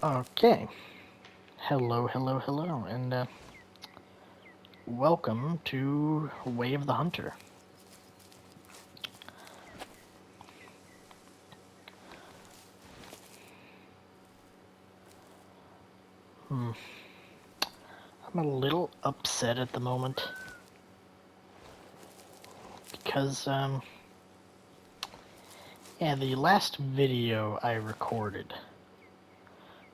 Okay. Hello, and welcome to Way of the Hunter. I'm a little upset at the moment because, yeah, the last video I recorded,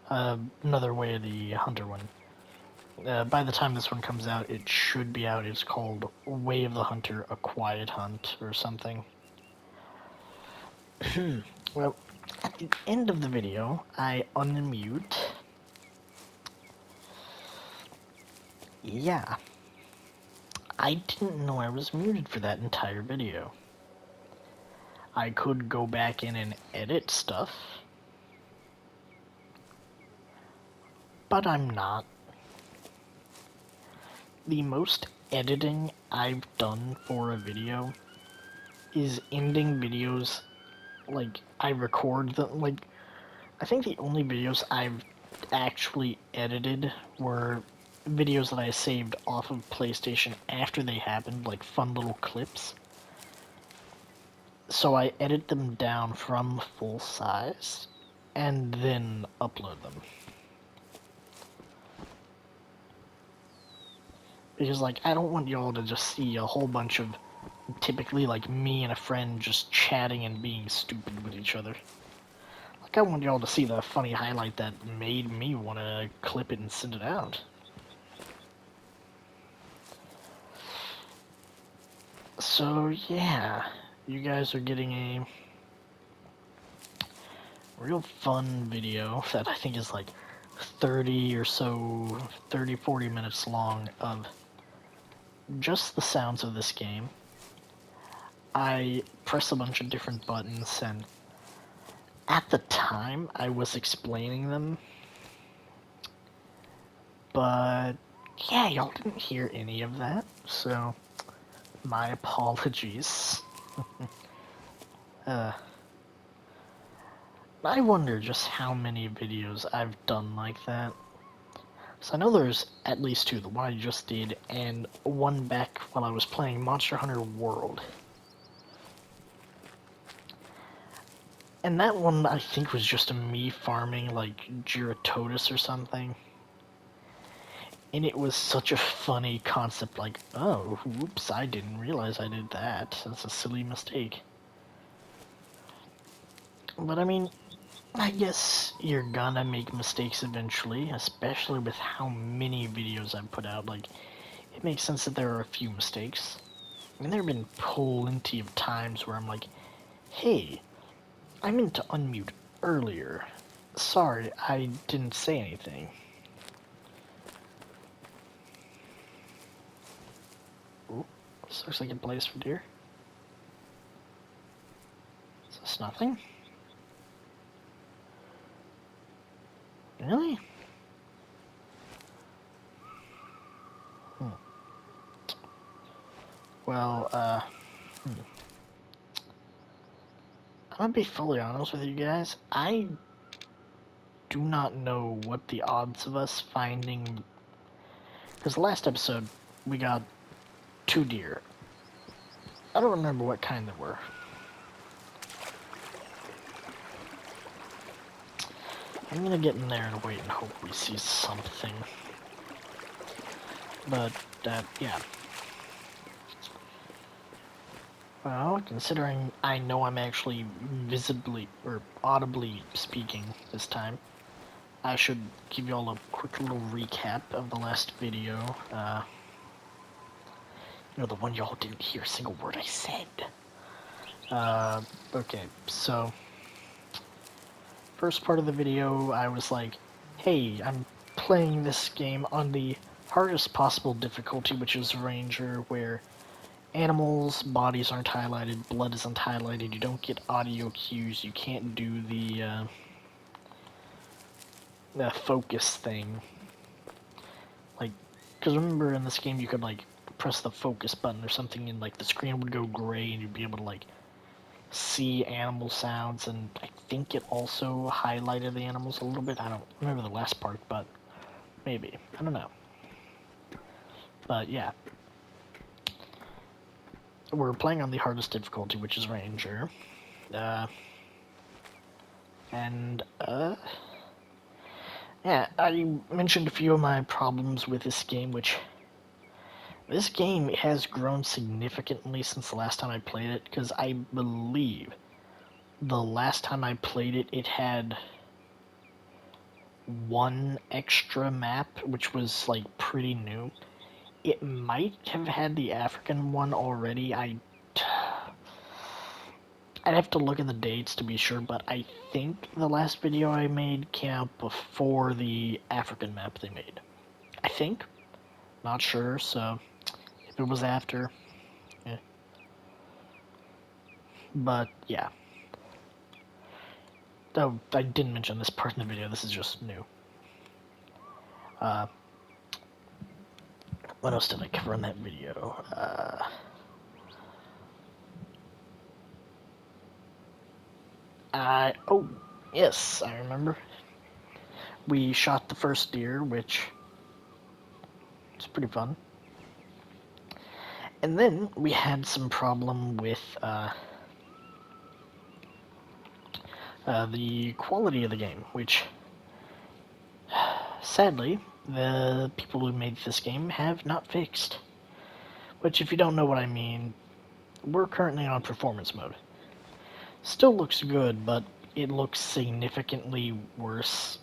another Way of the Hunter one. By the time this one comes out, it should be out. It's called Way of the Hunter: A Quiet Hunt or something. Well, at the end of the video, I unmute. Yeah, I didn't know I was muted for that entire video. I could go back in and edit stuff, but I'm not. The most editing I've done for a video is ending videos, like, I record them, like, I think the only videos I've actually edited were videos that I saved off of PlayStation after they happened, like fun little clips. So I edit them down from full size and then upload them. Because, like, I don't want y'all to just see a whole bunch of typically, like, me and a friend just chatting and being stupid with each other. Like, I want y'all to see the funny highlight that made me want to clip it and send it out. So, yeah, you guys are getting a real fun video that I think is like 30 or so, 30, 40 minutes long of just the sounds of this game. I press a bunch of different buttons, and at the time I was explaining them, but yeah, y'all didn't hear any of that, so my apologies. I wonder just how many videos I've done like that. So I know there's at least two, the one I just did, and one back while I was playing Monster Hunter World. And that one, I think, was just me farming, like, Giratotus or something. And it was such a funny concept, like, oh, whoops, I didn't realize I did that. That's a silly mistake. But I mean, I guess you're gonna make mistakes eventually, especially with how many videos I've put out. Like, it makes sense that there are a few mistakes. I mean, there have been plenty of times where I'm like, hey, I meant to unmute earlier. Sorry, I didn't say anything. Ooh, this looks like a place for deer. Is this nothing? Really? Well, I'm gonna be fully honest with you guys. I do not know what the odds of us finding... Because last episode, we got 2 deer. I don't remember what kind they were. I'm gonna get in there and wait and hope we see something. But, yeah. Well, considering I know I'm actually visibly or audibly speaking this time, I should give y'all a quick little recap of the last video. You know, the one y'all didn't hear a single word I said. Okay, so first part of the video, I was like, hey, I'm playing this game on the hardest possible difficulty, which is Ranger, where animals' bodies aren't highlighted, blood isn't highlighted, you don't get audio cues, you can't do the focus thing. Like, because remember in this game you could, like, press the focus button or something and, like, the screen would go gray and you'd be able to, like, see animal sounds, and I think it also highlighted the animals a little bit. I don't remember the last part, but maybe. I don't know. But yeah. We're playing on the hardest difficulty, which is Ranger. Yeah, I mentioned a few of my problems with this game, which this game has grown significantly since the last time I played it, because I believe the last time I played it, it had one extra map, which was like pretty new. It might have had the African one already. I'd have to look at the dates to be sure, but I think the last video I made came out before the African map they made. I think. Not sure, so if it was after, yeah. But yeah. Oh, I didn't mention this part in the video. This is just new. What else did I cover in that video? Oh, yes, I remember. We shot the first deer, which was pretty fun. And then we had some problem with the quality of the game, which sadly the people who made this game have not fixed. Which, if you don't know what I mean, we're currently on performance mode. Still looks good, but it looks significantly worse.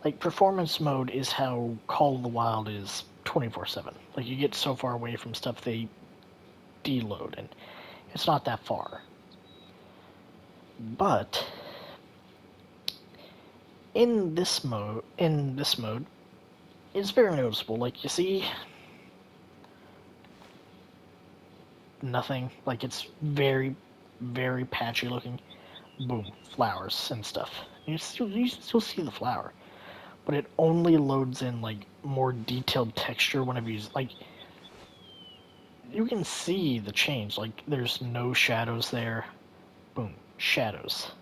Like, performance mode is how Call of the Wild is 24/7. Like, you get so far away from stuff they deload, and it's not that far. But in this mode, it's very noticeable. Like, you see nothing. Like, it's very, very patchy looking. Boom, flowers and stuff. You still see the flower, but it only loads in like more detailed texture whenever you like. You can see the change. Like, there's no shadows there. Boom, shadows,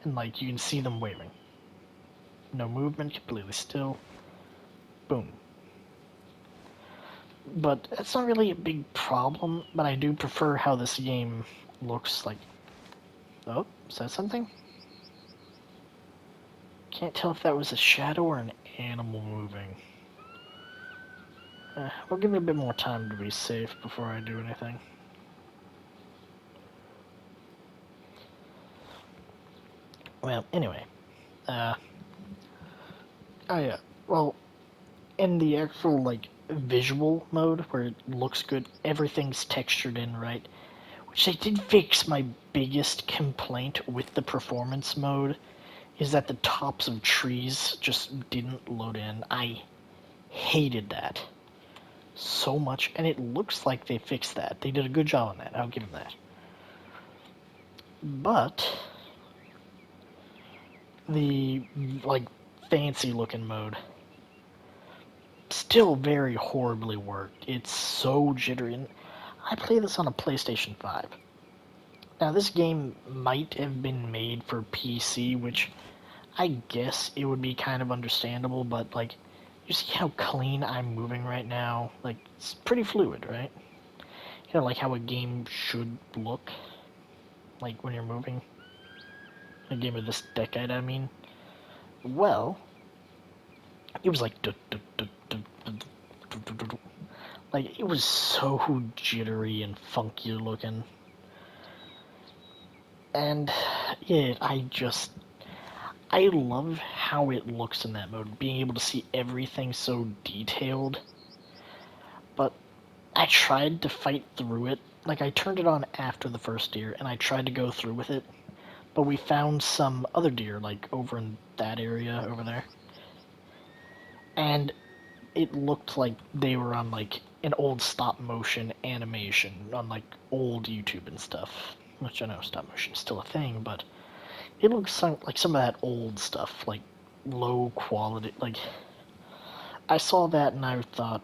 and like you can see them waving. No movement, completely still. Boom. But that's not really a big problem, but I do prefer how this game looks like. Oh, is that something? Can't tell if that was a shadow or an animal moving. We'll give me a bit more time to be safe before I do anything. Well, anyway. Oh yeah, well, in the actual, like, visual mode, where it looks good, everything's textured in right. Which they did fix. My biggest complaint with the performance mode is that the tops of trees just didn't load in. I hated that so much, and it looks like they fixed that. They did a good job on that, I'll give them that. But the, like, fancy looking mode still very horribly worked. It's so jittery, and I play this on a PlayStation 5. Now, this game might have been made for PC, which I guess it would be kind of understandable, but, like, you see how clean I'm moving right now? Like, it's pretty fluid, right? You know, like how a game should look, like when you're moving. A game of this decade, I mean. Well, it was like, like, it was so jittery and funky looking. And yeah, I love how it looks in that mode, being able to see everything so detailed. But I tried to fight through it. Like, I turned it on after the first deer, and I tried to go through with it. But we found some other deer, like, over in that area over there. And it looked like they were on, like, an old stop-motion animation on, like, old YouTube and stuff. Which I know stop-motion is still a thing, but it looks like some of that old stuff, like, low quality. Like, I saw that and I thought,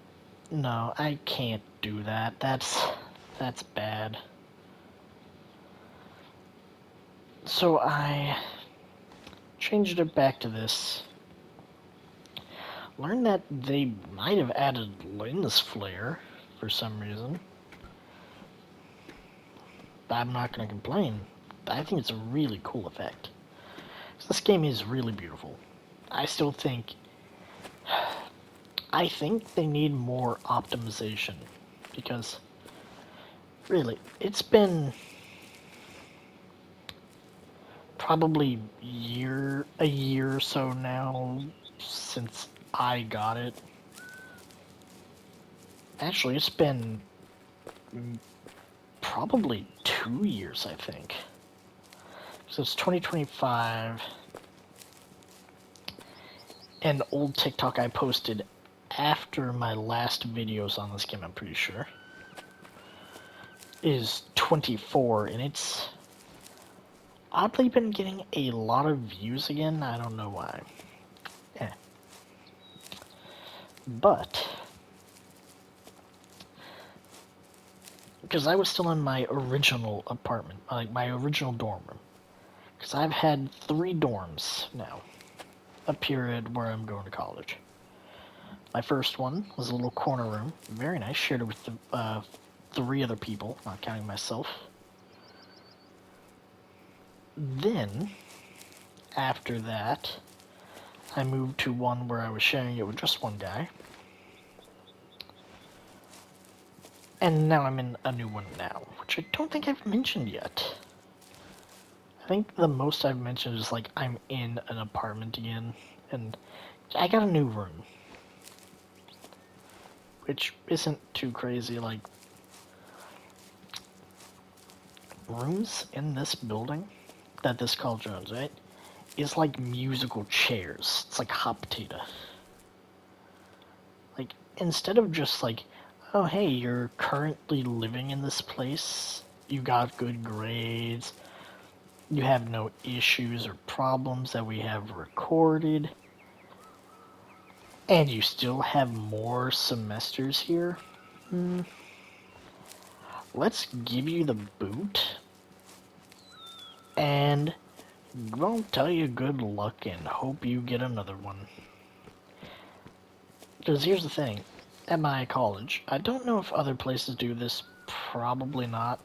no, I can't do that. That's bad. So I changed it back to this. Learned that they might have added lens flare for some reason. But I'm not going to complain. I think it's a really cool effect. This game is really beautiful. I still think... I think they need more optimization. Because, really, it's been... probably a year or so now since I got it. Actually, it's been probably 2 years, I think. So it's 2025. An old TikTok I posted after my last videos on this game, I'm pretty sure, is 24, and it's oddly been getting a lot of views again. I don't know why. But because I was still in my original apartment, like my original dorm room. Because I've had 3 dorms now, up here at where I'm going to college. My first one was a little corner room, very nice, shared it with 3 other people, not counting myself. Then, after that, I moved to one where I was sharing it with just one guy. And now I'm in a new one now, which I don't think I've mentioned yet. I think the most I've mentioned is like I'm in an apartment again, and I got a new room. Which isn't too crazy, like... rooms in this building that this college owns, right, is like musical chairs. It's like hot potato. Like, instead of just like, oh hey, you're currently living in this place, you got good grades, you have no issues or problems that we have recorded, and you still have more semesters here, let's give you the boot, and we'll tell you good luck and hope you get another one. Because here's the thing, at my college, I don't know if other places do this, probably not.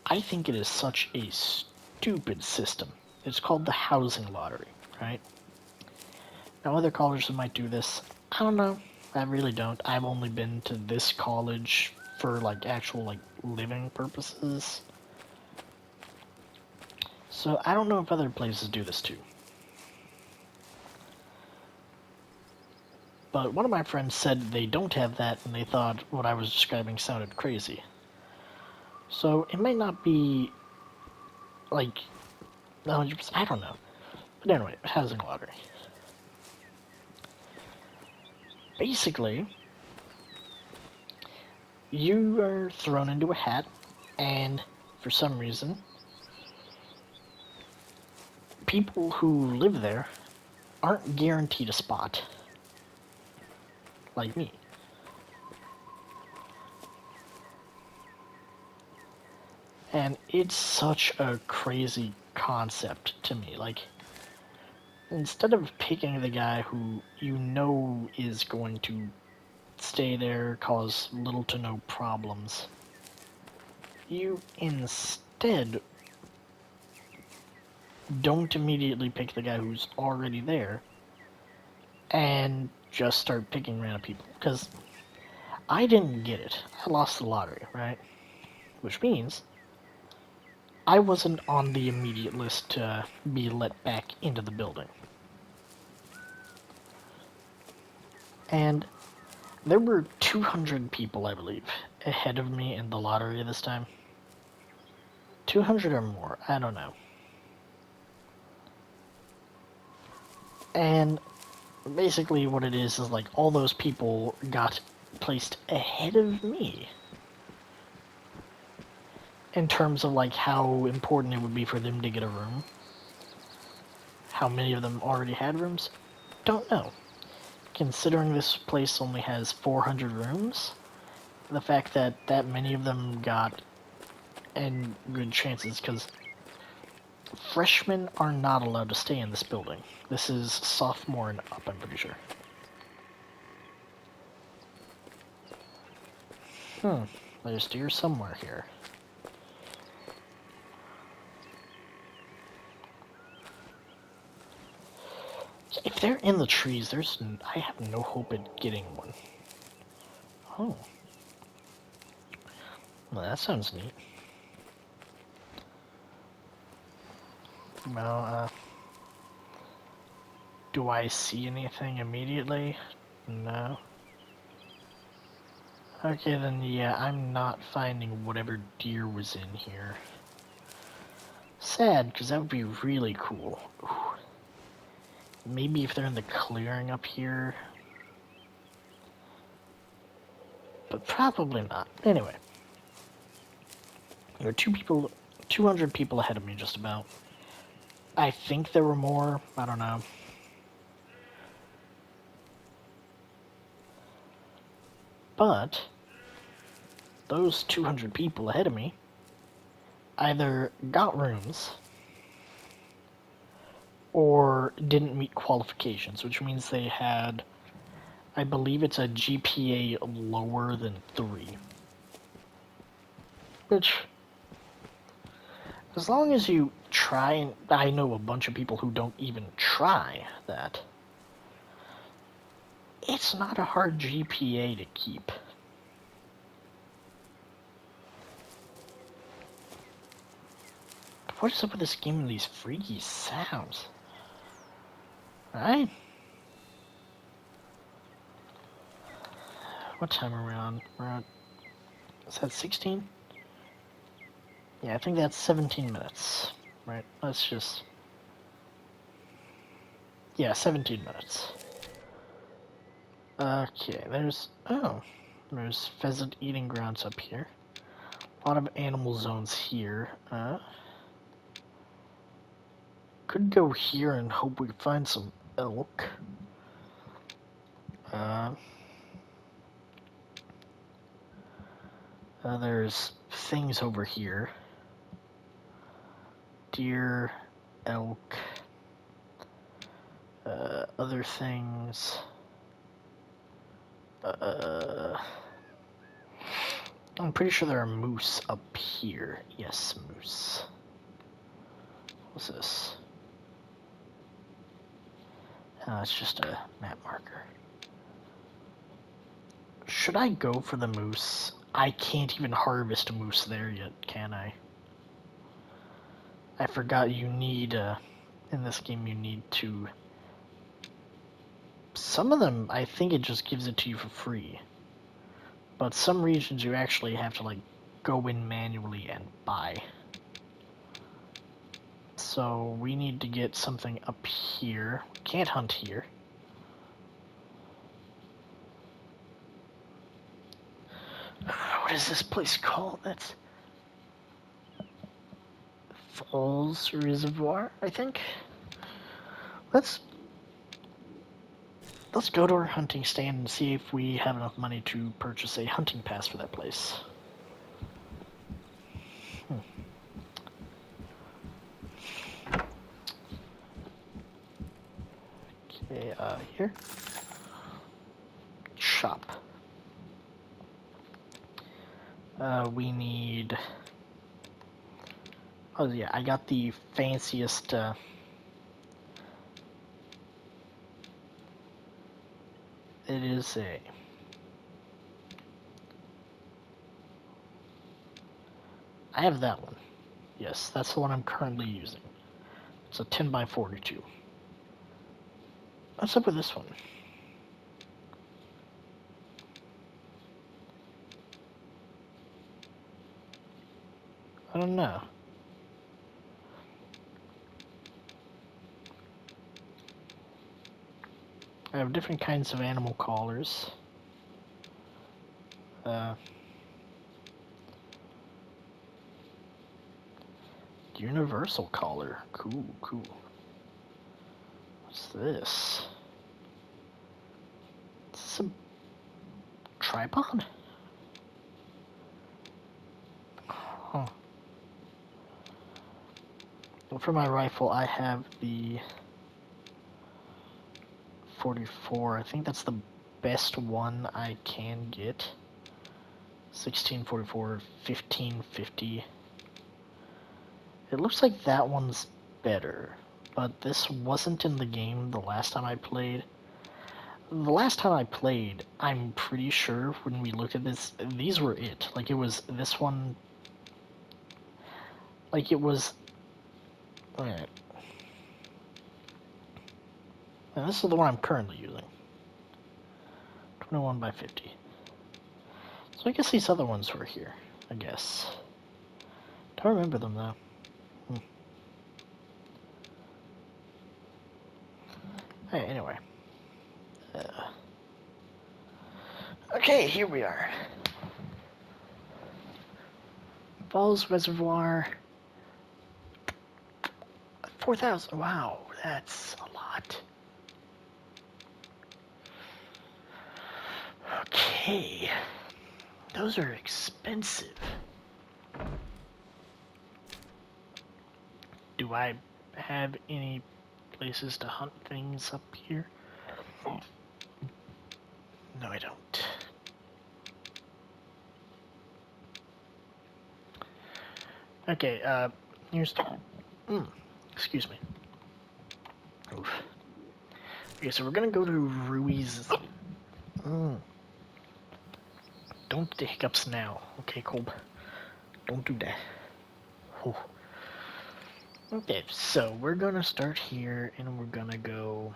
I think it is such a stupid system. It's called the housing lottery, right? Now other colleges might do this, I don't know, I really don't. I've only been to this college for like actual like living purposes. So I don't know if other places do this too. But one of my friends said they don't have that, and they thought what I was describing sounded crazy. So it might not be, like, 100%, I don't know. But anyway, housing lottery. Basically, you are thrown into a hat, and for some reason, people who live there aren't guaranteed a spot. Like me. And it's such a crazy concept to me. Like, instead of picking the guy who you know is going to stay there, cause little to no problems, you instead don't immediately pick the guy who's already there and just start picking random people. Because I didn't get it. I lost the lottery, right? Which means I wasn't on the immediate list to be let back into the building. And there were 200 people, I believe, ahead of me in the lottery this time. 200 or more, I don't know. And basically what it is like all those people got placed ahead of me. In terms of like how important it would be for them to get a room. How many of them already had rooms? Don't know. Considering this place only has 400 rooms, the fact that that many of them got and good chances, because freshmen are not allowed to stay in this building. This is sophomore and up, I'm pretty sure. There's deer somewhere here. If they're in the trees, I have no hope at getting one. Oh. Well, that sounds neat. Well, do I see anything immediately? No. Okay, then yeah, I'm not finding whatever deer was in here. Sad, because that would be really cool. Ooh. Maybe if they're in the clearing up here. But probably not. Anyway. There are 200 people ahead of me just about. I think there were more. I don't know. But those 200 people ahead of me either got rooms or didn't meet qualifications, which means they had, I believe it's a GPA lower than 3. Which, as long as you try, and I know a bunch of people who don't even try that, it's not a hard GPA to keep. What is up with this game and these freaky sounds? Alright. What time are we on? We're at... Is that 16? Yeah, I think that's 17 minutes. Right, let's just... Yeah, 17 minutes. Okay, there's... Oh. There's pheasant eating grounds up here. A lot of animal zones here. Could go here and hope we find some elk. There's things over here. Deer, elk, other things. I'm pretty sure there are moose up here. Yes, moose. What's this? It's just a map marker. Should I go for the moose? I can't even harvest a moose there yet, can I? I forgot you need, in this game you need to... Some of them, I think it just gives it to you for free. But some regions you actually have to, like, go in manually and buy. So we need to get something up here. Can't hunt here. What is this place called? That's Falls Reservoir, I think. Let's go to our hunting stand and see if we have enough money to purchase a hunting pass for that place. Okay, here. Shop. We need... Oh yeah, I got the fanciest, it is a... I have that one. Yes, that's the one I'm currently using. It's a 10x42. What's up with this one? I don't know. I have different kinds of animal collars. Universal collar. Cool, cool. What's this? Is this a tripod? Huh. Well, for my rifle, I have the 44. I think that's the best one I can get. 1644, 1550. It looks like that one's better, but this wasn't in the game the last time I played. The last time I played, I'm pretty sure when we looked at this, these were it. Like, it was this one. Like, it was. Alright. And this is the one I'm currently using. 21 by 50. So I guess these other ones were here, I guess. Don't remember them though. Hey, anyway. Okay, here we are. Falls Reservoir. 4,000. Wow, that's a lot. Okay. Those are expensive. Do I have any places to hunt things up here? No, I don't. Okay, here's... excuse me. Oof. Okay, so we're gonna go to Ruiz. Don't do the hiccups now, okay, Colb? Don't do that. Oh. Okay, so we're gonna start here, and we're gonna go...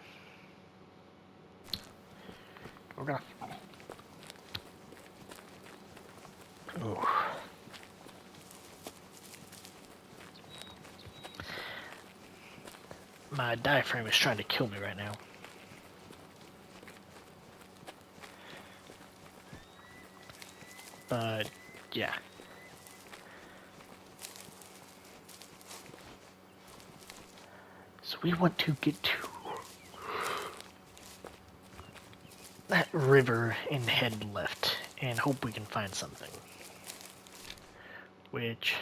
We're gonna... Oh. My diaphragm is trying to kill me right now. But, yeah. So we want to get to that river and head left and hope we can find something. Which,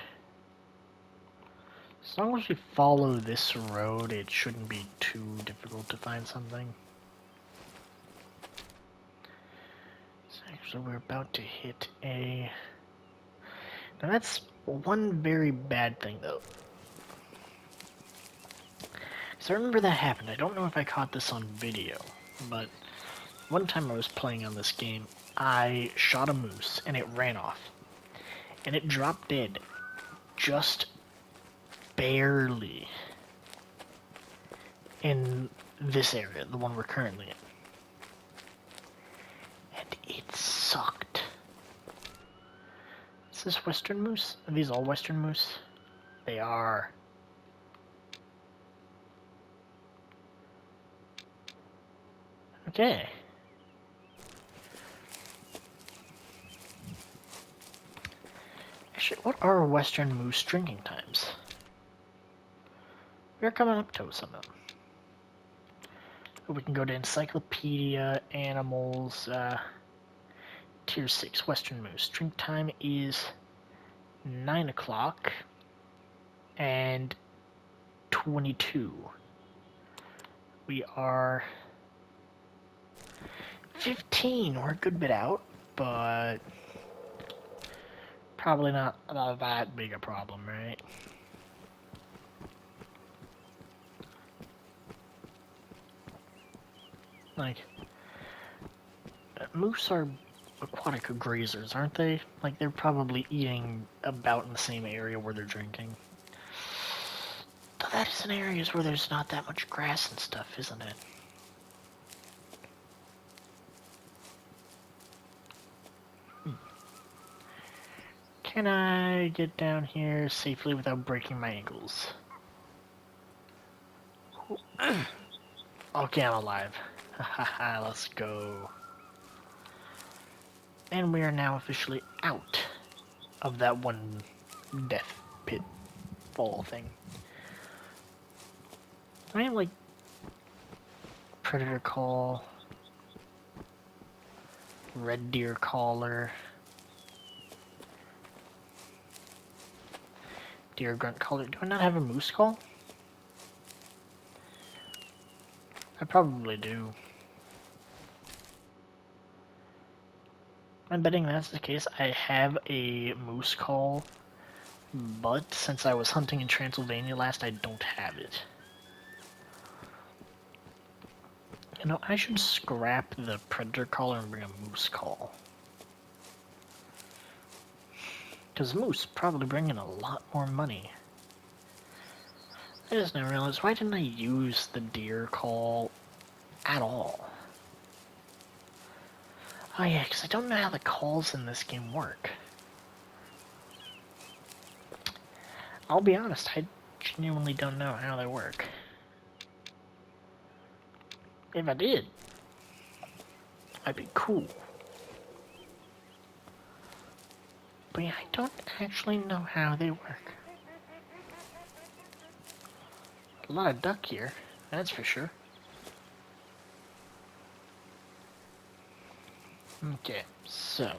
as long as we follow this road, it shouldn't be too difficult to find something. So we're about to hit a... Now that's one very bad thing though. So I remember that happened. I don't know if I caught this on video, but one time I was playing on this game, I shot a moose and it ran off. And it dropped dead. Just barely. In this area, the one we're currently in. And it sucked. Is this western moose? Are these all western moose? They are. Okay. Actually, what are western moose drinking times? We're coming up to some of them. We can go to Encyclopedia, Animals, Tier 6, Western Moose. Drink time is 9 o'clock and 22. We are 15. We're a good bit out, but probably not that big a problem, right? Like, moose are aquatic grazers, aren't they? Like, they're probably eating about in the same area where they're drinking. Though that is in areas where there's not that much grass and stuff, isn't it? Can I get down here safely without breaking my ankles? Okay, I'm alive. Haha, let's go. And we are now officially out of that one death pit fall thing. I mean, like, predator call, red deer caller, deer grunt caller. Do I not have a moose call? I probably do. I'm betting that's the case. I have a moose call, but since I was hunting in Transylvania last, I don't have it. You know, I should scrap the predator caller and bring a moose call. Because moose probably bring in a lot more money. I just never realized, why didn't I use the deer call at all? Oh yeah, because I don't know how the calls in this game work. I'll be honest, I genuinely don't know how they work. If I did, I'd be cool. But yeah, I don't actually know how they work. A lot of duck here, that's for sure. Okay, so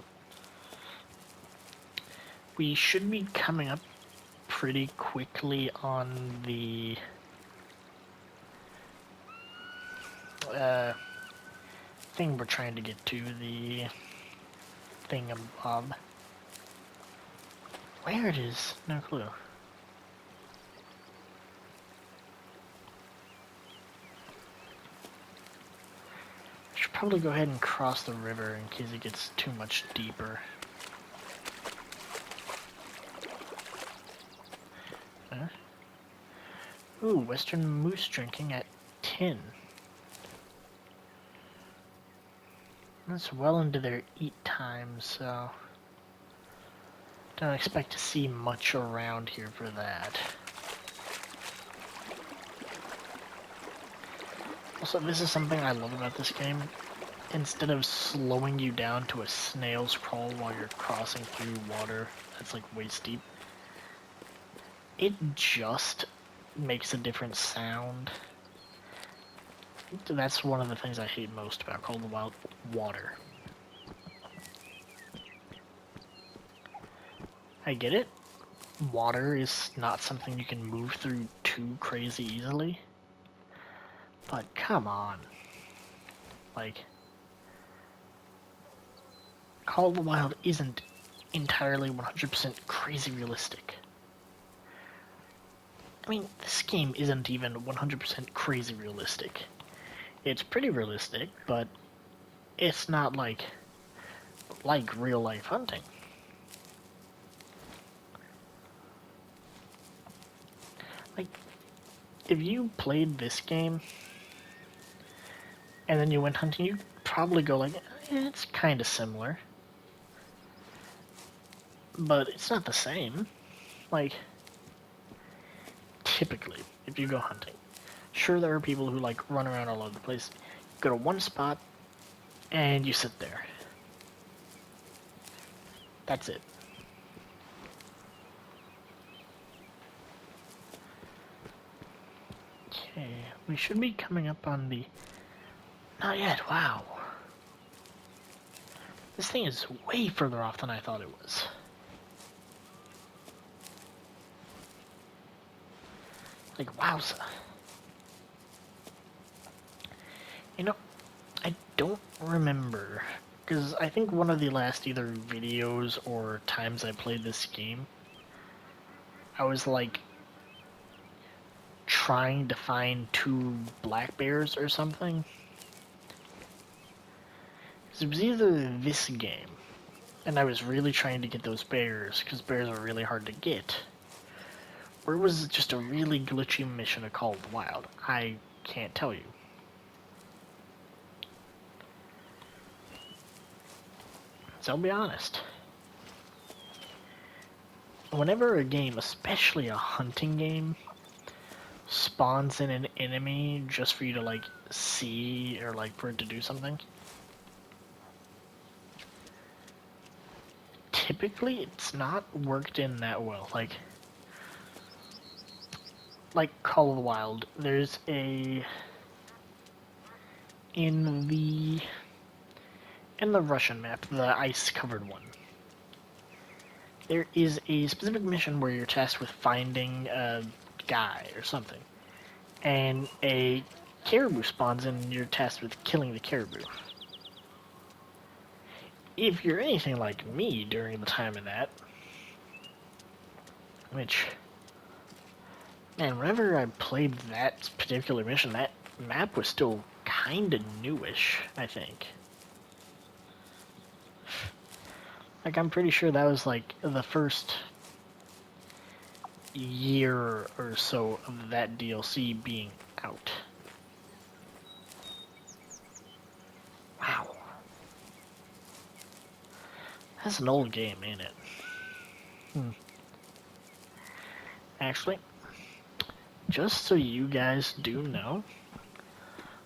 we should be coming up pretty quickly on the thing we're trying to get to, the thingamabob. Where it is, no clue. I should probably go ahead and cross the river in case it gets too much deeper. Huh? Ooh, Western moose drinking at 10. That's well into their eat time, so don't expect to see much around here for that. Also, this is something I love about this game. Instead of slowing you down to a snail's crawl while you're crossing through water that's like waist deep, it just makes a different sound. That's one of the things I hate most about Call of the Wild: water. I get it. Water is not something you can move through too crazy easily. But come on. Like, Call of the Wild isn't entirely 100% crazy realistic. I mean, this game isn't even 100% crazy realistic. It's pretty realistic, but it's not like real life hunting. Like, if you played this game and then you went hunting, you'd probably go like, it's kind of similar. But it's not the same. Like, typically, if you go hunting, sure, there are people who like run around all over the place. You go to one spot and you sit there. That's it. Okay, we should be coming up on the... Not yet, wow. This thing is way further off than I thought it was. Like, wowza. You know, I don't remember, because I think one of the last either videos or times I played this game, I was like trying to find 2 black bears or something. It was either this game, and I was really trying to get those bears, because bears are really hard to get, or it was just a really glitchy mission of Call of the Wild. I can't tell you. So I'll be honest. Whenever a game, especially a hunting game, spawns in an enemy just for you to like see or like for it to do something, typically it's not worked in that well. Like Call of the Wild, there's a in the Russian map, the ice-covered one, there is a specific mission where you're tasked with finding a guy or something, and a caribou spawns in, and you're tasked with killing the caribou. If you're anything like me during the time of that, which, man, whenever I played that particular mission, that map was still kinda newish, I think. Like, I'm pretty sure that was, like, the first year or so of that DLC being out. Wow. That's an old game, ain't it? Actually, just so you guys do know,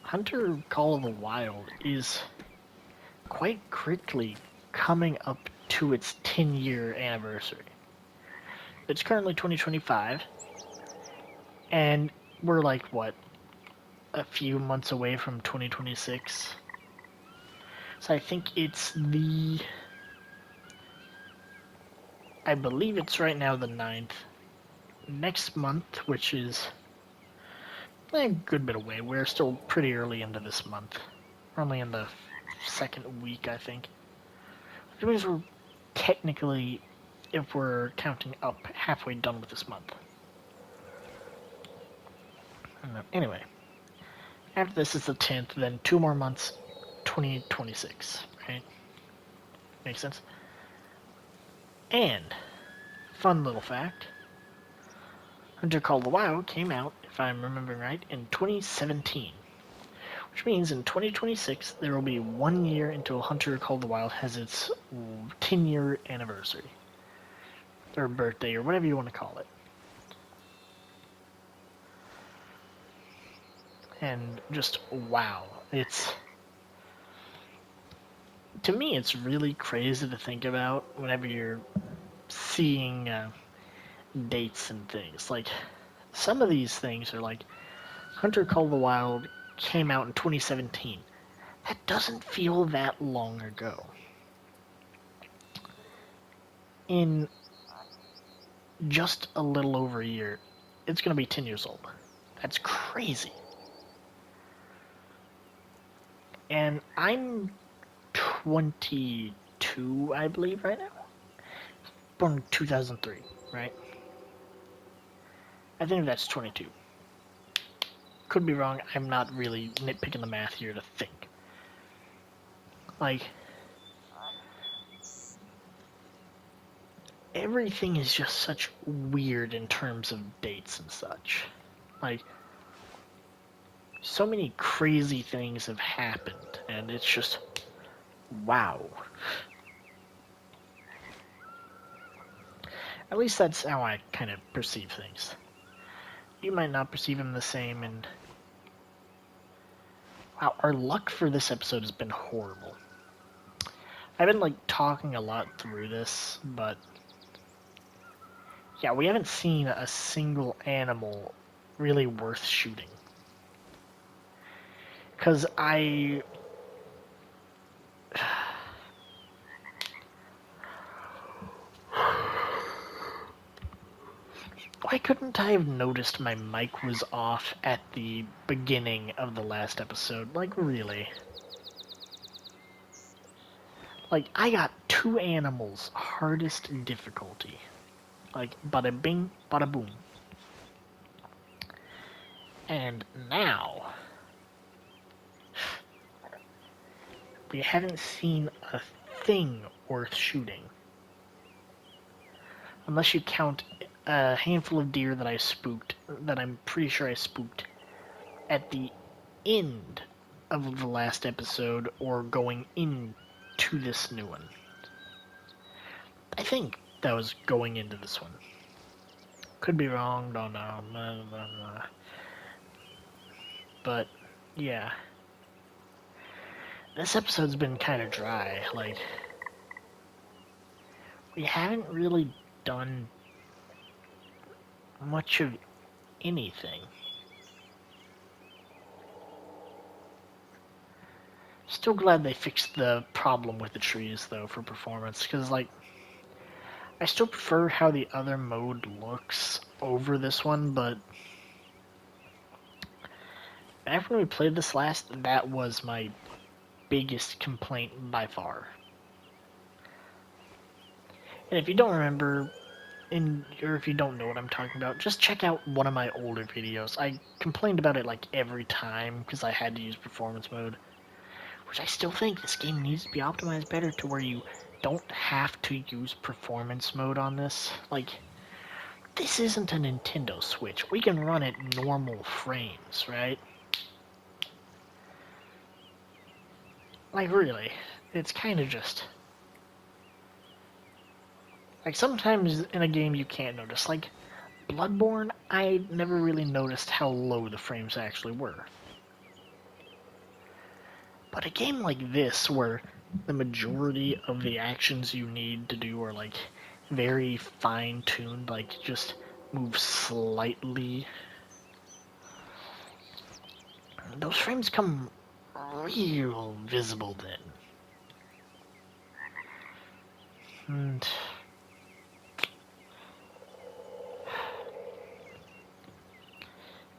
Hunter Call of the Wild is quite quickly coming up to its 10-year anniversary. It's currently 2025, and we're like, what, a few months away from 2026? So I think it's I believe it's right now the 9th. Next month, which is a good bit away, we're still pretty early into this month. We're only in the second week, I think. Which means we're technically, if we're counting up, halfway done with this month. Anyway, after this is the 10th, then 2 more months, 2026, right? Makes sense? And, fun little fact, Hunter Call of the Wild came out, if I'm remembering right, in 2017. Which means in 2026, there will be 1 year until Hunter Call of the Wild has its 10-year anniversary. Or birthday, or whatever you want to call it. And just, wow. To me, it's really crazy to think about whenever you're seeing dates and things. Like, some of these things are like, Hunter Call of the Wild came out in 2017. That doesn't feel that long ago. In just a little over a year, it's going to be 10 years old. That's crazy. And I'm 22, I believe, right now? Born in 2003, right? I think that's 22. Could be wrong. I'm not really nitpicking the math here to think. Like, everything is just such weird in terms of dates and such. Like, so many crazy things have happened, and it's just, wow. At least that's how I kind of perceive things. You might not perceive them the same, and wow, our luck for this episode has been horrible. I've been, like, talking a lot through this, but yeah, we haven't seen a single animal really worth shooting. Because why couldn't I have noticed my mic was off at the beginning of the last episode? Like, really? Like, I got 2 animals, hardest difficulty. Like, bada bing, bada boom. And now, we haven't seen a thing worth shooting. Unless you count a handful of deer that I spooked, that I'm pretty sure I spooked at the end of the last episode or going into this new one. I think that was going into this one. Could be wrong, don't know. But, yeah. This episode's been kind of dry. Like, we haven't really done much of anything. Still glad they fixed the problem with the trees, though, for performance, because, like, I still prefer how the other mode looks over this one, but back when we played this last, that was my biggest complaint by far. And if you don't remember, or if you don't know what I'm talking about, just check out one of my older videos. I complained about it like every time because I had to use performance mode, which I still think this game needs to be optimized better to where you don't have to use performance mode on this. Like, this isn't a Nintendo Switch. We can run at normal frames, right? Like, really. It's kind of just... Like, sometimes in a game you can't notice. Like, Bloodborne, I never really noticed how low the frames actually were. But a game like this, where the majority of the actions you need to do are, like, very fine-tuned, like, just move slightly, those frames come real visible then. And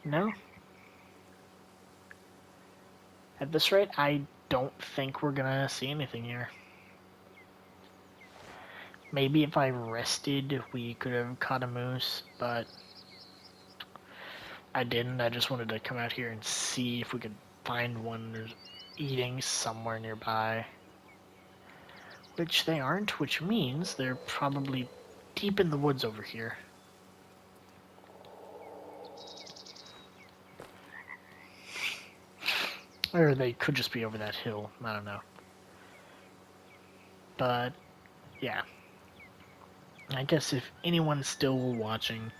no, at this rate, I don't think we're gonna see anything here. Maybe if I rested, we could have caught a moose, but I didn't. I just wanted to come out here and see if we could find one eating somewhere nearby. Which they aren't, which means they're probably deep in the woods over here. Or they could just be over that hill. I don't know. But, yeah. I guess if anyone's still watching,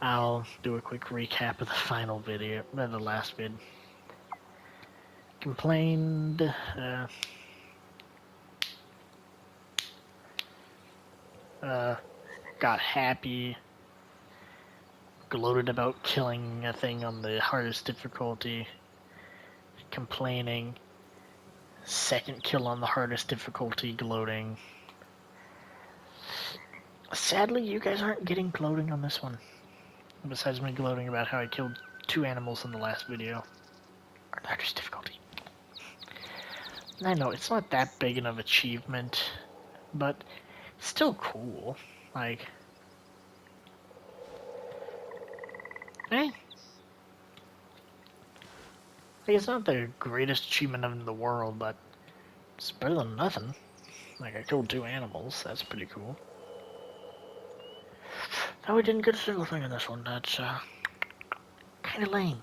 I'll do a quick recap of the final video, the last vid. Complained, got happy, gloated about killing a thing on the hardest difficulty, complaining, second kill on the hardest difficulty, gloating. Sadly, you guys aren't getting gloating on this one. Besides me gloating about how I killed 2 animals in the last video. Or the hardest difficulty. I know, it's not that big of an achievement, but it's still cool. Like, eh? Like, it's not the greatest achievement in the world, but it's better than nothing. Like, I killed 2 animals, that's pretty cool. Though we didn't get a single thing in this one, that's, kinda lame.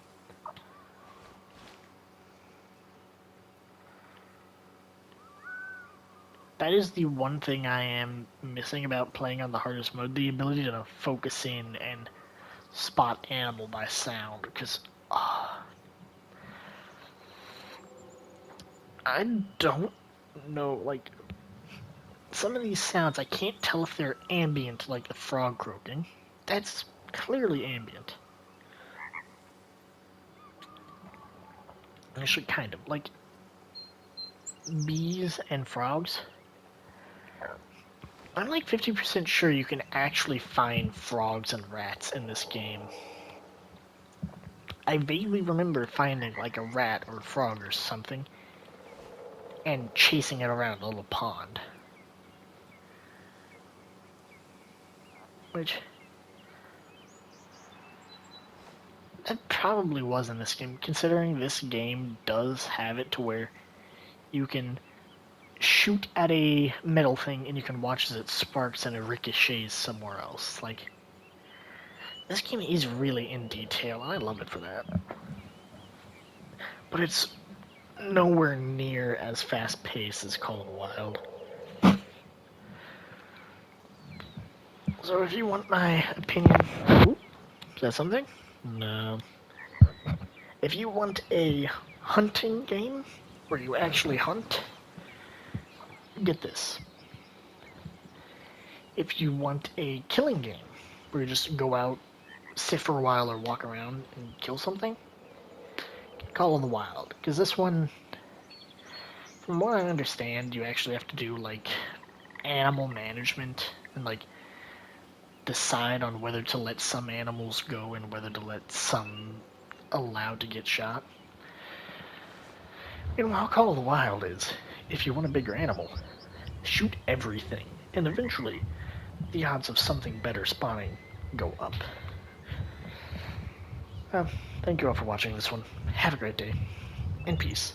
That is the one thing I am missing about playing on the hardest mode, the ability to focus in and spot animal by sound, because, I don't know, like, some of these sounds, I can't tell if they're ambient, like the frog croaking. That's clearly ambient. Actually, kind of. Like, bees and frogs. I'm like 50% sure you can actually find frogs and rats in this game. I vaguely remember finding, like, a rat or a frog or something and chasing it around a little pond. Which, that probably was in this game, considering this game does have it to where you can shoot at a metal thing and you can watch as it sparks and it ricochets somewhere else. Like, this game is really in detail, and I love it for that. But it's nowhere near as fast-paced as Call of the Wild. So if you want my opinion... Ooh, is that something? No. If you want a hunting game, where you actually hunt, get this. If you want a killing game, where you just go out, sit for a while, or walk around and kill something, get Call of the Wild. Because this one, from what I understand, you actually have to do, like, animal management, and, like, decide on whether to let some animals go and whether to let some allowed to get shot. Meanwhile, Call of the Wild is, if you want a bigger animal, shoot everything, and eventually the odds of something better spawning go up. Well, thank you all for watching this one. Have a great day, and peace.